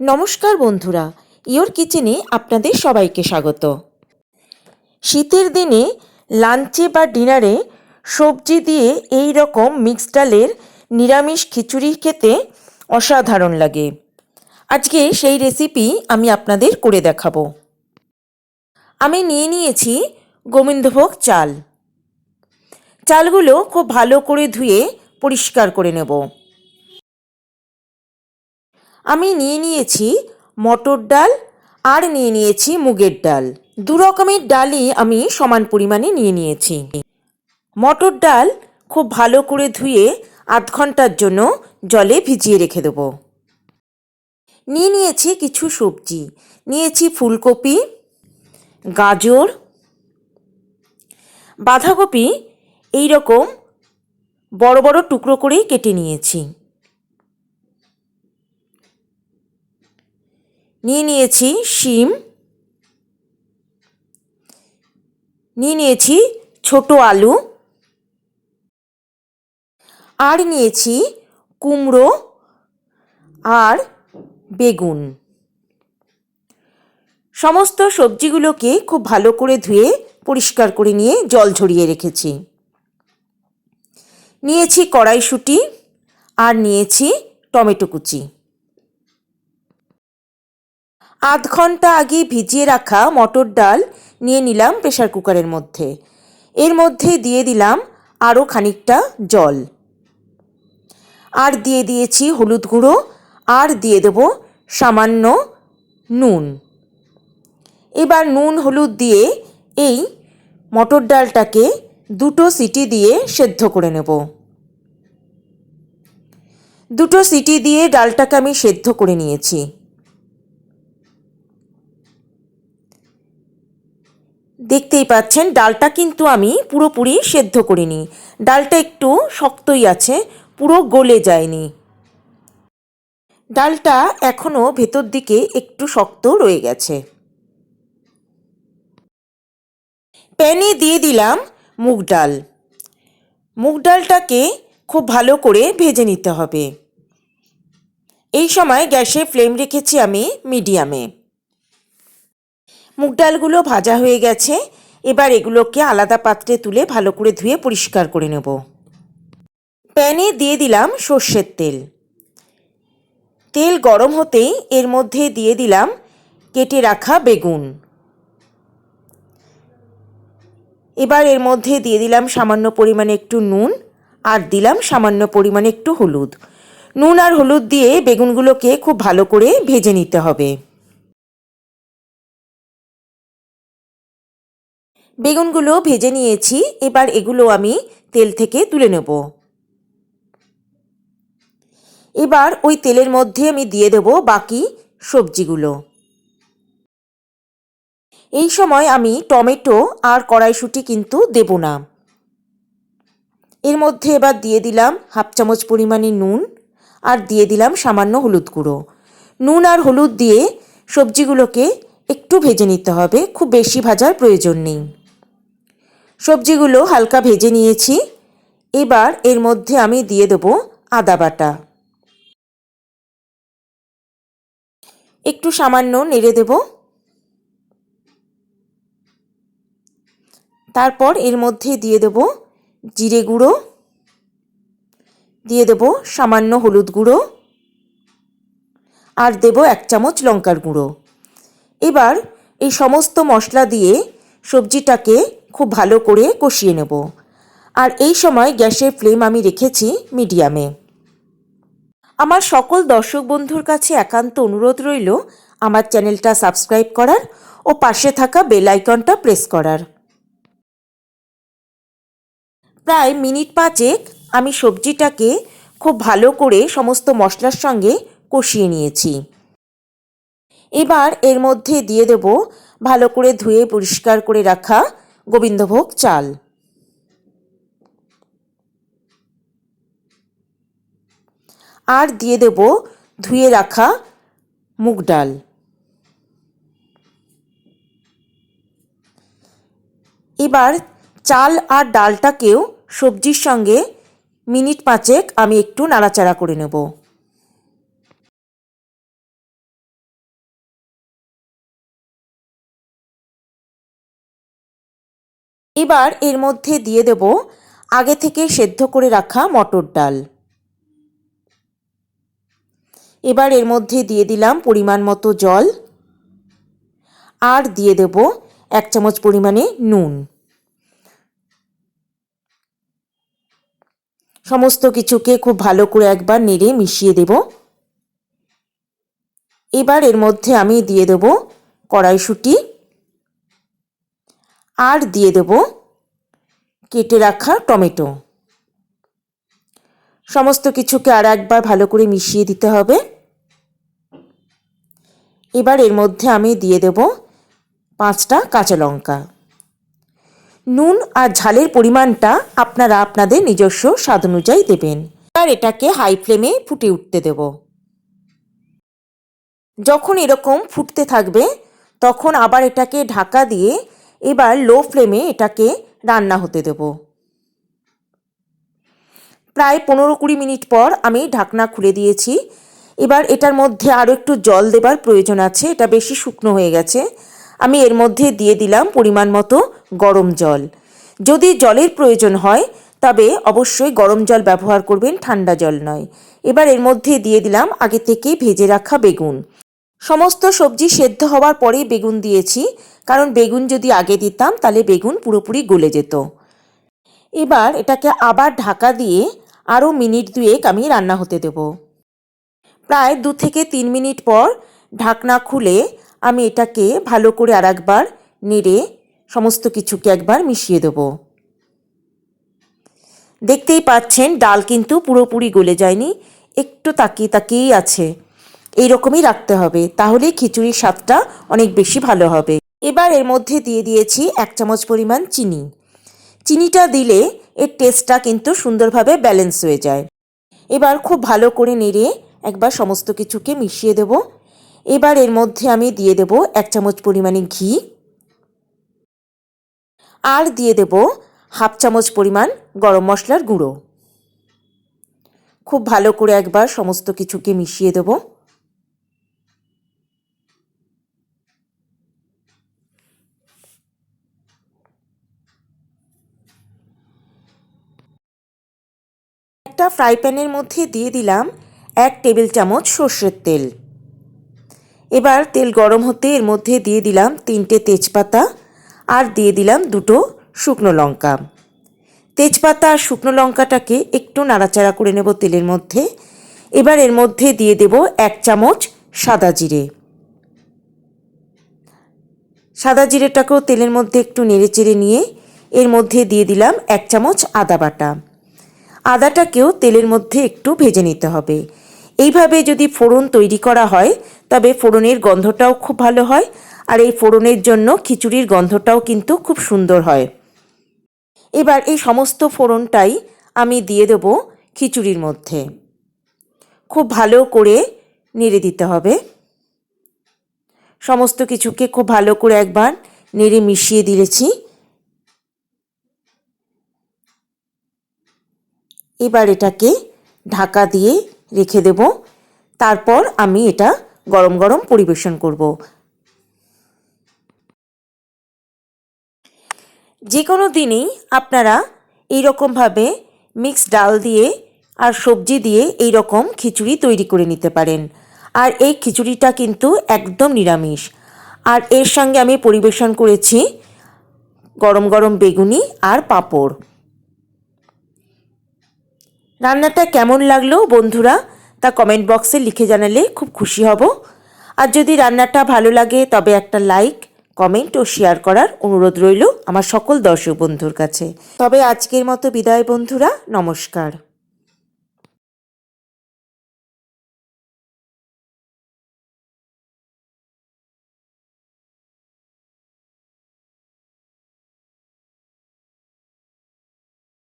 নমস্কার বন্ধুরা, ইয়োর কিচেনে আপনাদের সবাইকে স্বাগত। শীতের দিনে লাঞ্চে বা ডিনারে সবজি দিয়ে এই রকম মিক্সড ডালের নিরামিষ খিচুড়ি খেতে অসাধারণ লাগে। আজকে সেই রেসিপি আমি আপনাদের করে দেখাবো। আমি নিয়ে নিয়েছি গোবিন্দভোগ চাল। চালগুলো খুব ভালো করে ধুয়ে পরিষ্কার করে নেব। আমি নিয়ে নিয়েছি মটর ডাল আর নিয়ে নিয়েছি মুগের ডাল। দু রকমের ডালই আমি সমান পরিমাণে নিয়ে নিয়েছি। মটর ডাল খুব ভালো করে ধুয়ে আধ ঘন্টার জন্য জলে ভিজিয়ে রেখে দেব। নিয়ে নিয়েছি কিছু সবজি। নিয়েছি ফুলকপি, গাজর, বাঁধাকপি এই রকম বড় বড় টুকরো করেই কেটে নিয়েছি। নিয়ে নিয়েছি শিম, নিয়ে নিয়েছি ছোট আলু, আর নিয়েছি কুমড়ো আর বেগুন। সমস্ত সবজিগুলোকে খুব ভালো করে ধুয়ে পরিষ্কার করে নিয়ে জল ঝরিয়ে রেখেছি। নিয়েছি কড়াইশুঁটি আর নিয়েছি টমেটো কুচি। আধ ঘন্টা আগে ভিজিয়ে রাখা মটর ডাল নিয়ে নিলাম প্রেসার কুকারের মধ্যে। এর মধ্যে দিয়ে দিলাম আরও খানিকটা জল, আর দিয়ে দিয়েছি হলুদ গুঁড়ো, আর দিয়ে দেব সামান্য নুন। এবার নুন হলুদ দিয়ে এই মটর ডালটাকে দুটো সিটি দিয়ে সেদ্ধ করে নেব। দুটো সিটি দিয়ে ডালটাকে আমি সেদ্ধ করে নিয়েছি। দেখতেই পাচ্ছেন ডালটা কিন্তু আমি পুরোপুরি সেদ্ধ করিনি। ডালটা একটু শক্তই আছে, পুরো গলে যায়নি। ডালটা এখনও ভেতর দিকে একটু শক্ত রয়ে গেছে। প্যানে দিয়ে দিলাম মুগ ডাল। মুগ ডালটাকে খুব ভালো করে ভেজে নিতে হবে। এই সময় গ্যাসের ফ্লেম রেখেছি আমি মিডিয়ামে। মুগ ডালগুলো ভাজা হয়ে গেছে। এবার এগুলোকে আলাদা পাত্রে তুলে ভালো করে ধুয়ে পরিষ্কার করে নেব। প্যানে দিয়ে দিলাম সর্ষের তেল। তেল গরম হতেই এর মধ্যে দিয়ে দিলাম কেটে রাখা বেগুন। এবার এর মধ্যে দিয়ে দিলাম সামান্য পরিমাণে একটু নুন, আর দিলাম সামান্য পরিমাণে একটু হলুদ। নুন আর হলুদ দিয়ে বেগুনগুলোকে খুব ভালো করে ভেজে নিতে হবে। বেগুনগুলো ভেজে নিয়েছি। এবার এগুলো আমি তেল থেকে তুলে নেব। এবার ওই তেলের মধ্যে আমি দিয়ে দেব বাকি সবজিগুলো। এই সময় আমি টমেটো আর কড়াইশুঁটি কিন্তু দেব না। এর মধ্যে এবার দিয়ে দিলাম হাফ চামচ পরিমাণে নুন, আর দিয়ে দিলাম সামান্য হলুদ গুঁড়ো। নুন আর হলুদ দিয়ে সবজিগুলোকে একটু ভেজে নিতে হবে, খুব বেশি ভাজার প্রয়োজন নেই। সবজিগুলো হালকা ভেজে নিয়েছি। এবার এর মধ্যে আমি দিয়ে দেব আদা বাটা। একটু সামান্য নেড়ে দেব। তারপর এর মধ্যে দিয়ে দেব জিরে গুঁড়ো, দিয়ে দেব সামান্য হলুদ গুঁড়ো, আর দেব 1 চামচ লঙ্কার গুঁড়ো। এবার এই সমস্ত মশলা দিয়ে সবজিটাকে খুব ভালো করে কষিয়ে নেব। আর এই সময় গ্যাসের ফ্লেম আমি রেখেছি মিডিয়ামে। আমার সকল দর্শক বন্ধুর কাছে একান্ত অনুরোধ রইল আমার চ্যানেলটা সাবস্ক্রাইব করার ও পাশে থাকা বেল আইকনটা প্রেস করার। প্রায় মিনিট 5 আমি সবজিটাকে খুব ভালো করে সমস্ত মশলার সঙ্গে কষিয়ে নিয়েছি। এবার এর মধ্যে দিয়ে দেব ভালো করে ধুয়ে পরিষ্কার করে রাখা গোবিন্দভোগ চাল। আর দিয়ে দেব ধুয়ে রাখা মুগ ডাল। এবার চাল আর ডালটাকেও সবজির সঙ্গে মিনিট 5 আমি একটু নাড়াচাড়া করে নেব। এবার এর মধ্যে দিয়ে দেব আগে থেকে সেদ্ধ করে রাখা মটর ডাল। এবার এর মধ্যে দিয়ে দিলাম পরিমাণ মতো জল, আর দিয়ে দেব 1 চামচ পরিমাণে নুন। সমস্ত কিছুকে খুব ভালো করে একবার নেড়ে মিশিয়ে দেব। এবার এর মধ্যে আমি দিয়ে দেব কড়াইশুঁটি, আর দিয়ে দেব কেটে রাখা টমেটো। সমস্ত কিছুকে আর একবার ভালো করে মিশিয়ে দিতে হবে। এবার এর মধ্যে আমি দিয়ে দেব 5টা কাঁচা লঙ্কা। নুন আর ঝালের পরিমাণটা আপনারা আপনাদের নিজস্ব স্বাদ অনুযায়ী দেবেন। এবার এটাকে হাই ফ্লেমে ফুটে উঠতে দেব। যখন এরকম ফুটতে থাকবে তখন আবার এটাকে ঢাকা দিয়ে এবার লো ফ্লেমে এটাকে রান্না হতে দেব। প্রায় 15-20 মিনিট পর আমি ঢাকনা খুলে দিয়েছি। এবার এটার মধ্যে আরও একটু জল দেবার প্রয়োজন আছে, এটা বেশি শুকনো হয়ে গেছে। আমি এর মধ্যে দিয়ে দিলাম পরিমাণ মতো গরম জল। যদি জলের প্রয়োজন হয় তবে অবশ্যই গরম জল ব্যবহার করবেন, ঠান্ডা জল নয়। এবার এর মধ্যে দিয়ে দিলাম আগে থেকে ভেজে রাখা বেগুন। সমস্ত সবজি সেদ্ধ হওয়ার পরেই বেগুন দিয়েছি, কারণ বেগুন যদি আগে দিতাম তাহলে বেগুন পুরোপুরি গলে যেত। এবার এটাকে আবার ঢাকা দিয়ে আরও মিনিট 2 আমি রান্না হতে দেব। প্রায় 2 থেকে 3 মিনিট পর ঢাকনা খুলে আমি এটাকে ভালো করে আর একবার নেড়ে সমস্ত কিছুকে একবার মিশিয়ে দেব। দেখতেই পাচ্ছেন ডাল কিন্তু পুরোপুরি গলে যায়নি, একটু তাকিয়েই আছে। এই রকমই রাখতে হবে, তাহলে খিচুড়ির স্বাদটা অনেক বেশি ভালো হবে। এবার এর মধ্যে দিয়ে দিয়েছি 1 চামচ পরিমাণ চিনি। চিনিটা দিলে এর টেস্টটা কিন্তু সুন্দরভাবে ব্যালেন্স হয়ে যায়। এবার খুব ভালো করে নেড়ে একবার সমস্ত কিছুকে মিশিয়ে দেব। এবার এর মধ্যে আমি দিয়ে দেব 1 চামচ পরিমাণে ঘি, আর দিয়ে দেব 1/2 চামচ পরিমাণ গরম মশলার গুঁড়ো। খুব ভালো করে একবার সমস্ত কিছুকে মিশিয়ে দেব। একটা ফ্রাই প্যানের মধ্যে দিয়ে দিলাম 1 টেবিল চামচ সর্ষের তেল। এবার তেল গরম হতে এর মধ্যে দিয়ে দিলাম 3টে তেজপাতা, আর দিয়ে দিলাম 2টো শুকনো লঙ্কা। তেজপাতা আর শুকনো লঙ্কাটাকে একটু নাড়াচাড়া করে নেব তেলের মধ্যে। এবার এর মধ্যে দিয়ে দেব 1 চামচ সাদা জিরে। সাদা জিরেটাকেও তেলের মধ্যে একটু নেড়েচেড়ে নিয়ে এর মধ্যে দিয়ে দিলাম 1 চামচ আদা বাটা। আদাটাকেও তেলের মধ্যে একটু ভেজে নিতে হবে। এইভাবে যদি ফোড়ন তৈরি করা হয় তবে ফোড়নের গন্ধটাও খুব ভালো হয়, আর এই ফোড়নের জন্য খিচুড়ির গন্ধটাও কিন্তু খুব সুন্দর হয়। এবার এই সমস্ত ফোড়নটাই আমি দিয়ে দেব খিচুড়ির মধ্যে। খুব ভালো করে নেড়ে দিতে হবে। সমস্ত কিছুকে খুব ভালো করে একবার নেড়ে মিশিয়ে দিয়েছি। এবার এটাকে ঢাকা দিয়ে রেখে দেব। তারপর আমি এটা গরম গরম পরিবেশন করব। যে কোনো দিনই আপনারা এই রকমভাবে মিক্সড ডাল দিয়ে আর সবজি দিয়ে এই রকম খিচুড়ি তৈরি করে নিতে পারেন। আর এই খিচুড়িটা কিন্তু একদম নিরামিষ। আর এর সঙ্গে আমি পরিবেশন করেছি গরম গরম বেগুনি আর পাঁপড়। রান্নাটা কেমন লাগলো বন্ধুরা তা কমেন্ট বক্সে লিখে জানালে খুব খুশি হব। আর যদি রান্নাটা ভালো লাগে তবে একটা লাইক, কমেন্ট ও শেয়ার করার অনুরোধ রইল আমার সকল দর্শক বন্ধুর কাছে। তবে আজকের মতো বিদায় বন্ধুরা, নমস্কার।